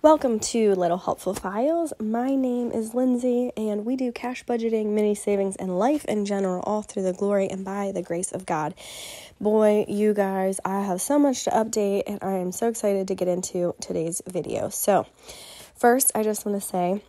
Welcome to Little Helpful Files. My name is Lindsay, and we do cash budgeting, mini savings, and life in general, all through the glory and by the grace of God. Boy, you guys, I have so much to update, and I am so excited to get into today's video. So, first, I just want to say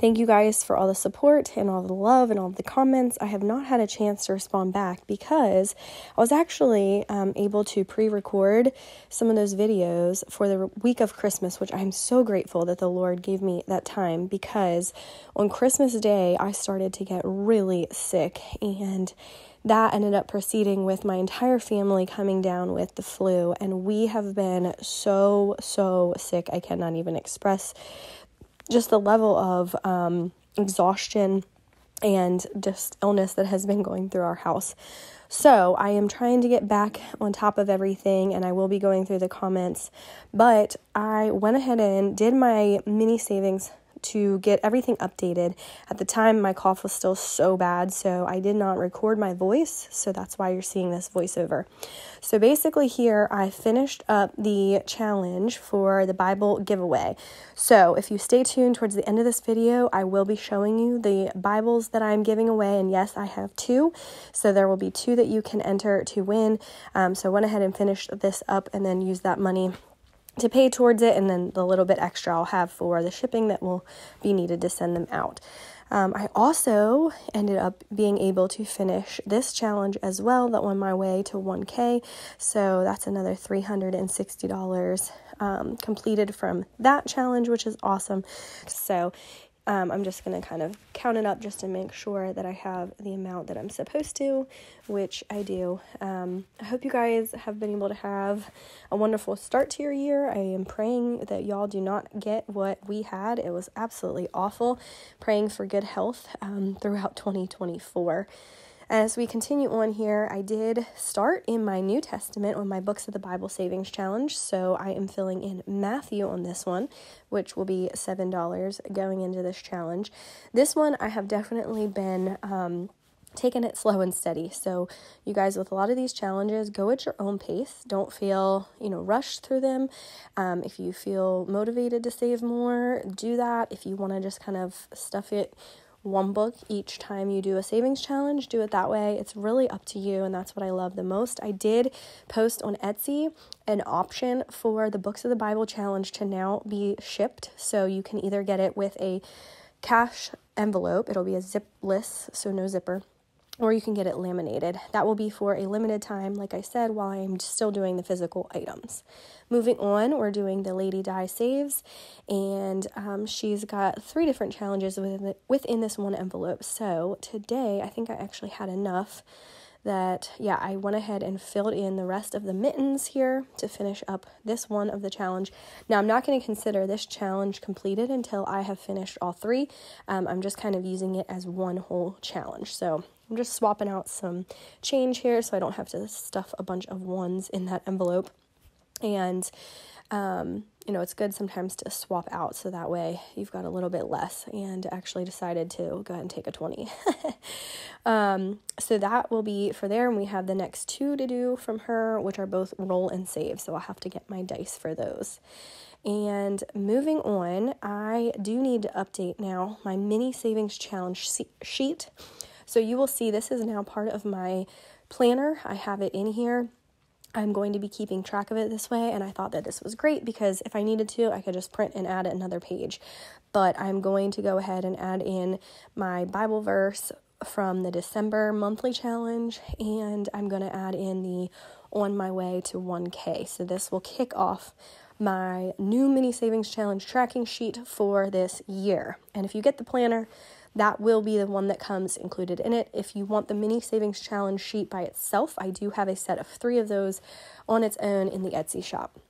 thank you guys for all the support and all the love and all the comments. I have not had a chance to respond back because I was actually able to pre-record some of those videos for the week of Christmas, which I'm so grateful that the Lord gave me that time, because on Christmas Day, I started to get really sick, and that ended up proceeding with my entire family coming down with the flu, and we have been so sick. I cannot even express just the level of exhaustion and just illness that has been going through our house. So I am trying to get back on top of everything, and I will be going through the comments, but I went ahead and did my mini savings to get everything updated. At the time, my cough was still so bad, so I did not record my voice, so that's why you're seeing this voiceover. So basically here, I finished up the challenge for the Bible giveaway. So if you stay tuned towards the end of this video, I will be showing you the Bibles that I'm giving away, and yes, I have 2, so there will be 2 that you can enter to win. So I went ahead and finished this up and then used that money to pay towards it, and then the little bit extra I'll have for the shipping that will be needed to send them out. I also ended up being able to finish this challenge as well, that on my way to 1K, so that's another $360 completed from that challenge, which is awesome. So I'm just going to kind of count it up just to make sure that I have the amount that I'm supposed to, which I do. I hope you guys have been able to have a wonderful start to your year. I am praying that y'all do not get what we had. It was absolutely awful. Praying for good health throughout 2024. As we continue on here, I did start in my New Testament on my Books of the Bible Savings Challenge, so I am filling in Matthew on this one, which will be $7 going into this challenge. This one, I have definitely been taking it slow and steady. So you guys, with a lot of these challenges, go at your own pace. Don't feel, rushed through them. If you feel motivated to save more, do that. If you want to just kind of stuff it one book each time you do a savings challenge, do it that way. It's really up to you, and that's what I love the most. I did post on Etsy an option for the Books of the Bible challenge to now be shipped, so you can either get it with a cash envelope, it'll be a zipless, so no zipper, or you can get it laminated. That will be for a limited time, like I said, while I'm still doing the physical items. Moving on, we're doing the Lady Di Saves, and she's got 3 different challenges within this one envelope. So today, I think I actually had enough that, I went ahead and filled in the rest of the mittens here to finish up this one of the challenge. Now, I'm not going to consider this challenge completed until I have finished all 3. I'm just kind of using it as one whole challenge. So I'm just swapping out some change here so I don't have to stuff a bunch of ones in that envelope. And, it's good sometimes to swap out so that way you've got a little bit less, and actually decided to go ahead and take a 20. So that will be for there, and we have the next 2 to do from her, which are both roll and save, so I'll have to get my dice for those. And moving on, I do need to update now my mini savings challenge sheet. So you will see this is now part of my planner. I have it in here. I'm going to be keeping track of it this way, and I thought that this was great because if I needed to, I could just print and add another page. But I'm going to go ahead and add in my Bible verse from the December monthly challenge, and I'm going to add in the On My Way to 1K. So this will kick off my new mini savings challenge tracking sheet for this year. And if you get the planner, that will be the one that comes included in it. If you want the mini savings challenge sheet by itself, I do have a set of 3 of those on its own in the Etsy shop.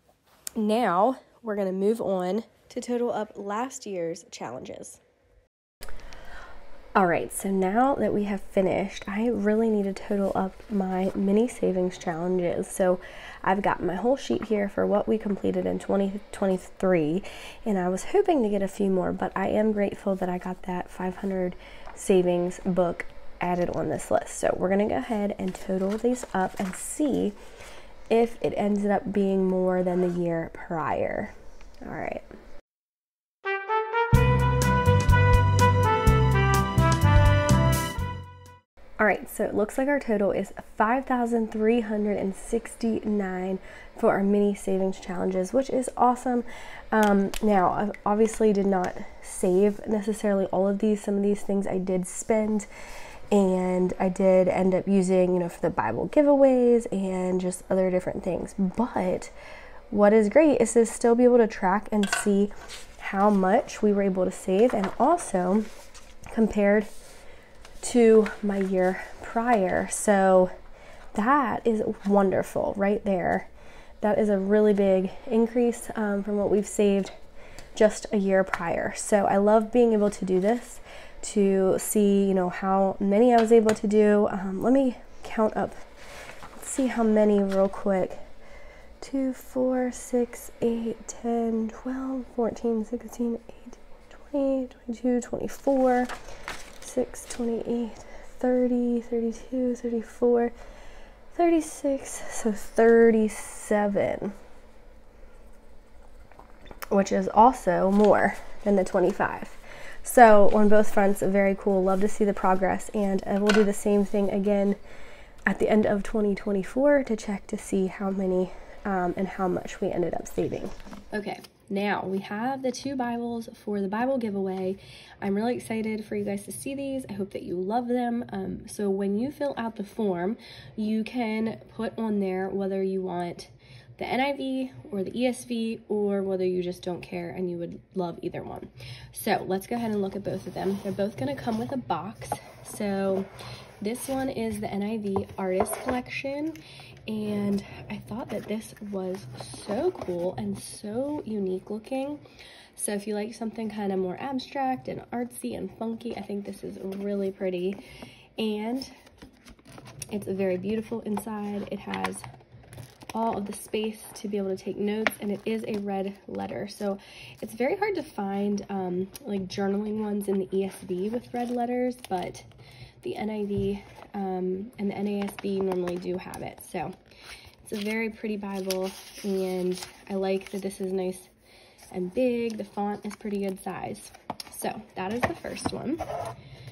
Now, we're going to move on to total up last year's challenges. All right, so now that we have finished, I really need to total up my mini savings challenges. So I've got my whole sheet here for what we completed in 2023, and I was hoping to get a few more, but I am grateful that I got that 500 savings book added on this list. So we're gonna go ahead and total these up and see if it ends up being more than the year prior. All right. right, so it looks like our total is $5,369 for our mini savings challenges, which is awesome. Now, I obviously did not save necessarily all of these. Some of these things I did spend, and I did end up using, for the Bible giveaways and just other different things. But what is great is to still be able to track and see how much we were able to save, and also compared to my year prior. So that is wonderful right there. That is a really big increase from what we've saved just a year prior. So I love being able to do this, to see, how many I was able to do. Let me count up. Let's see how many real quick. 2, 4, 6, 8, 10, 12, 14, 16, 18, 20, 22, 24, 6, 28, 30, 32, 34, 36, so 37, which is also more than the 25. So on both fronts, very cool. Love to see the progress, and we'll do the same thing again at the end of 2024 to check to see how many and how much we ended up saving. Okay, now we have the 2 Bibles for the Bible giveaway. I'm really excited for you guys to see these. I hope that you love them. So when you fill out the form, you can put on there whether you want the NIV or the ESV, or whether you just don't care and you would love either one. So let's go ahead and look at both of them. They're both going to come with a box. So this one is the NIV Artist Collection, and I thought that this was so cool and so unique looking. So if you like something kind of more abstract and artsy and funky, I think this is really pretty. And it's very beautiful inside. It has all of the space to be able to take notes, and it is a red letter. So it's very hard to find like journaling ones in the ESV with red letters, but the NIV and the NASB normally do have it. So it's a very pretty Bible, and I like that this is nice and big. The font is pretty good size. So that is the first one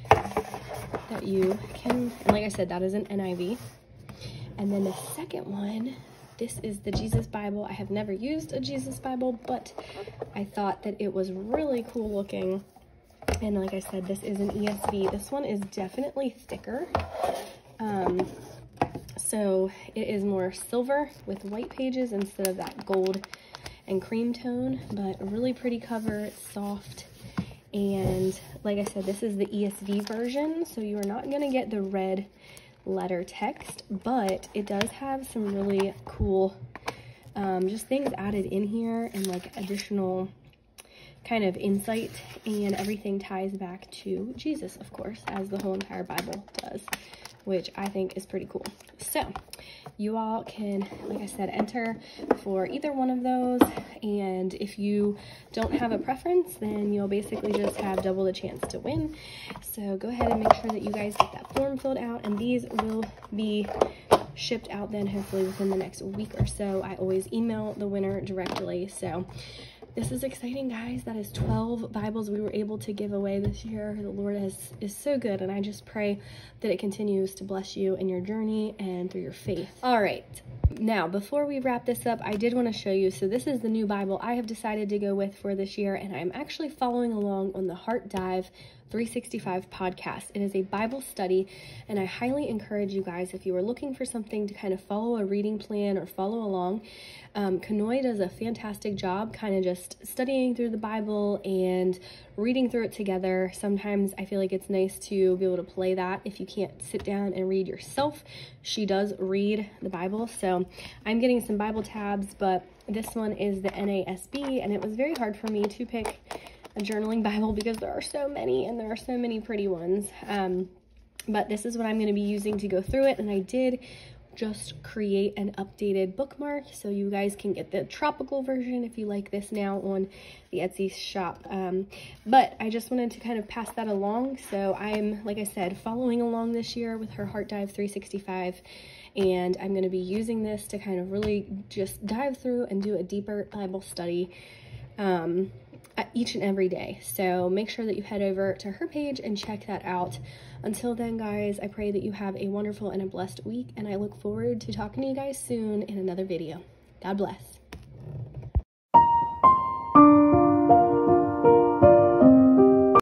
that you can, and like I said, that is an NIV. And then the second one, this is the Jesus Bible. I have never used a Jesus Bible, but I thought that it was really cool looking. And like I said, this is an ESV. This one is definitely thicker. So it is more silver with white pages instead of that gold and cream tone, but a really pretty cover. It's soft. And like I said, this is the ESV version, so you are not going to get the red letter text, but it does have some really cool just things added in here, and like additional kind of insight, and everything ties back to Jesus, of course, as the whole entire Bible does, which I think is pretty cool. So you all can, like I said, enter for either one of those, and if you don't have a preference, then you'll basically just have double the chance to win. So go ahead and make sure that you guys get that form filled out, and these will be shipped out then hopefully within the next week or so. I always email the winner directly. So this is exciting, guys. That is 12 Bibles we were able to give away this year. The Lord is so good, and I just pray that it continues to bless you in your journey and through your faith. All right, now before we wrap this up, I did want to show you. So this is the new Bible I have decided to go with for this year, and I'm actually following along on the Heart Dive 365 podcast. It is a Bible study, and I highly encourage you guys, if you are looking for something to kind of follow a reading plan or follow along, Kanoi does a fantastic job kind of just studying through the Bible and reading through it together. Sometimes I feel like it's nice to be able to play that if you can't sit down and read yourself. She does read the Bible, so I'm getting some Bible tabs, but this one is the NASB, and it was very hard for me to pick a journaling Bible because there are so many, and there are so many pretty ones. But this is what I'm going to be using to go through it, and I did just create an updated bookmark so you guys can get the tropical version if you like this now on the Etsy shop. But I just wanted to kind of pass that along. So I'm, like I said, following along this year with her Heart Dive 365, and I'm going to be using this to kind of really just dive through and do a deeper Bible study. each and every day. So make sure that you head over to her page and check that out. Until then, guys, I pray that you have a wonderful and a blessed week, and I look forward to talking to you guys soon in another video. God bless.